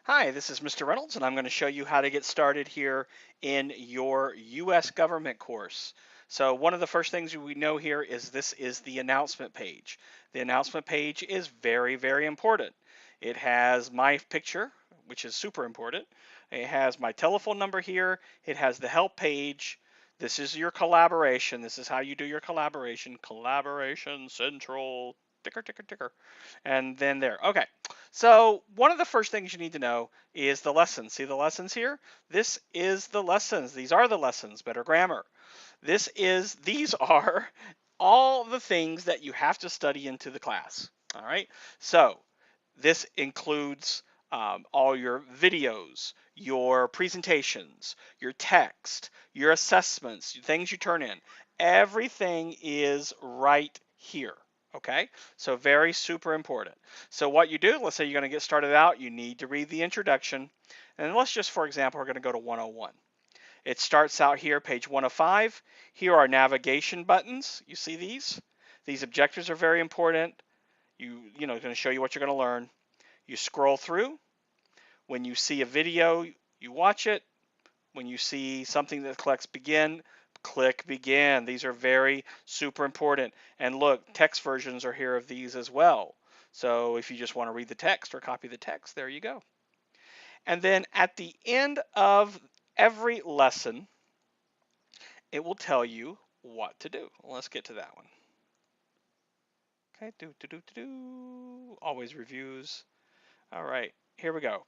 Hi, this is Mr. Reynolds, and I'm going to show you how to get started here in your U.S. government course. So one of the first things we know here is this is the announcement page. The announcement page is very, very important. It has my picture, which is super important. It has my telephone number here. It has the help page. This is your collaboration. This is how you do your collaboration. Collaboration Central. Ticker, ticker, ticker. And then there. Okay. So one of the first things you need to know is the lessons. See the lessons here? This is the lessons. These are the lessons. Better grammar. These are all the things that you have to study into the class. All right. So this includes all your videos, your presentations, your text, your assessments, things you turn in. Everything is right here. Okay, so very super important. So what you do, let's say you're going to get started out, you need to read the introduction. And let's just, for example, we're going to go to 101. It starts out here, page 105. Here are navigation buttons. You see these? These objectives are very important. Going to show you what you're going to learn. You scroll through. When you see a video, you watch it. When you see something that clicks begin, click begin. These are very super important. And look, text versions are here of these as well. So if you just want to read the text or copy the text, there you go. And then at the end of every lesson, it will tell you what to do. Let's get to that one. Okay, always reviews. All right, here we go.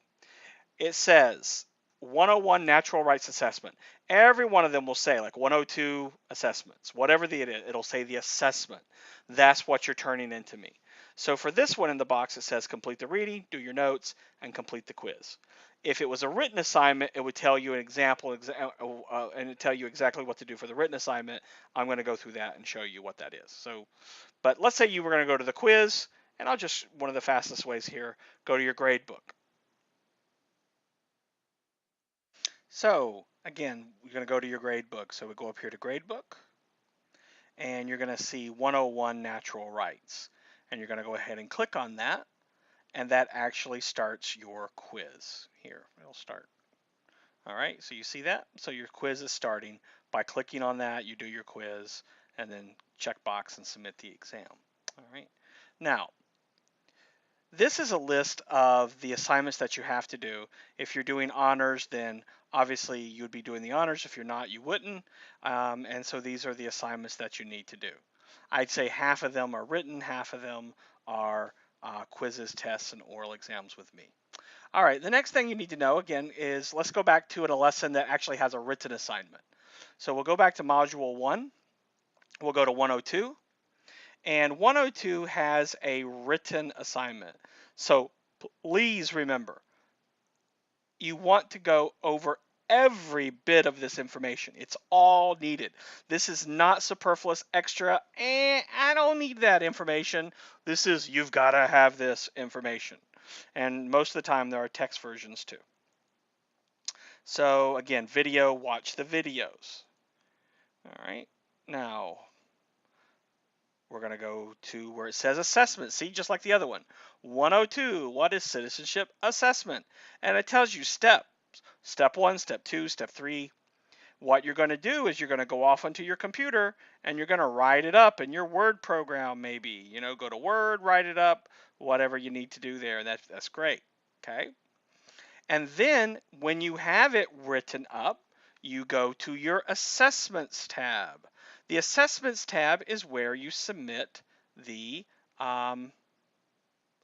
It says 101 natural rights assessment. Every one of them will say like 102 assessments, whatever it'll say the assessment. That's what you're turning into me. So for this one in the box, it says complete the reading, do your notes, and complete the quiz. If it was a written assignment, it would tell you an example and it tell you exactly what to do for the written assignment. I'm going to go through that and show you what that is. So, but let's say you were going to go to the quiz, and I'll just, one of the fastest ways here, go to your grade book. So again, you're going to go to your grade book. So we go up here to grade book, and you're going to see 101 natural rights. And you're going to go ahead and click on that, and that actually starts your quiz. Here, it'll start. All right, so you see that? So your quiz is starting. By clicking on that, you do your quiz, and then check box and submit the exam. All right. Now, this is a list of the assignments that you have to do. If you're doing honors, then obviously you would be doing the honors. If you're not, you wouldn't. And so these are the assignments that you need to do. I'd say half of them are written, half of them are quizzes, tests, and oral exams with me. All right, the next thing you need to know, again, is let's go back to a lesson that actually has a written assignment. So we'll go back to Module 1. We'll go to 102. And 102 has a written assignment. So please remember, you want to go over every bit of this information. It's all needed. This is not superfluous extra. I don't need that information. This is, you've got to have this information. And most of the time there are text versions too. So again, video, watch the videos. All right. Now, we're going to go to where it says assessment. See, just like the other one. 102, what is citizenship assessment? And it tells you steps. Step 1, step 2, step 3. What you're going to do is you're going to go off onto your computer and you're going to write it up in your Word program maybe. You know, go to Word, write it up, whatever you need to do there. That's great. Okay? And then when you have it written up, you go to your assessments tab. The assessments tab is where you submit the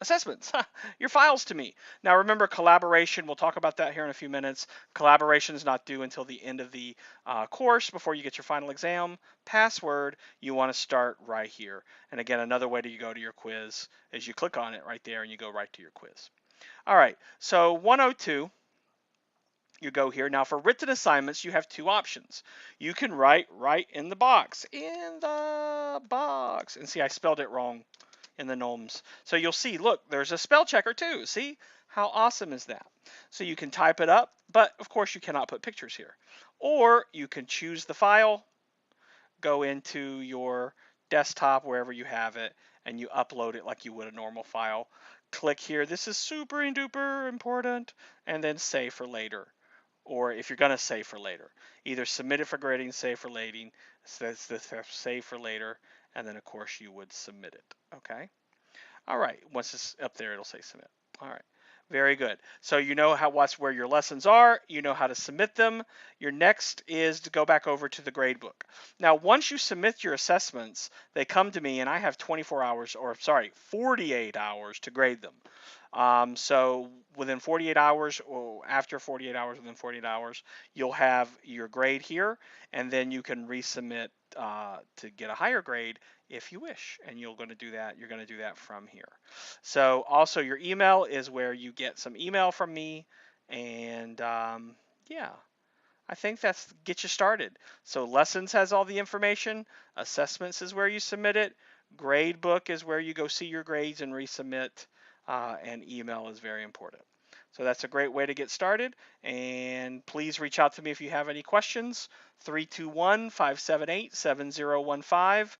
assessments, your files to me. Now remember collaboration, we'll talk about that here in a few minutes. Collaboration is not due until the end of the course before you get your final exam. Password, you want to start right here. And again, another way to go to your quiz is you click on it right there and you go right to your quiz. All right, so 102. You go here. Now for written assignments, you have two options. You can write right in the box. In the box. And see, I spelled it wrong in the gnomes. So you'll see, look, there's a spell checker too. See? How awesome is that? So you can type it up, but of course you cannot put pictures here. Or you can choose the file, go into your desktop, wherever you have it, and you upload it like you would a normal file. Click here. This is super duper important, and then save for later. Or if you're going to save for later, either submit it for grading, save for later, save for later, and then of course you would submit it. Okay. All right. Once it's up there, it'll say submit. All right. Very good. So you know where your lessons are. You know how to submit them. Your next is to go back over to the gradebook. Now, once you submit your assessments, they come to me, and I have 24 hours, or sorry, 48 hours to grade them. So within 48 hours, or after 48 hours, within 48 hours, you'll have your grade here, and then you can resubmit to get a higher grade if you wish, and you're going to do that. You're going to do that from here. So also your email is where you get some email from me, and yeah, I think that's get you started. So lessons has all the information, assessments is where you submit it, grade book is where you go see your grades and resubmit, and email is very important. So that's a great way to get started, and please reach out to me if you have any questions. 321-578-7015.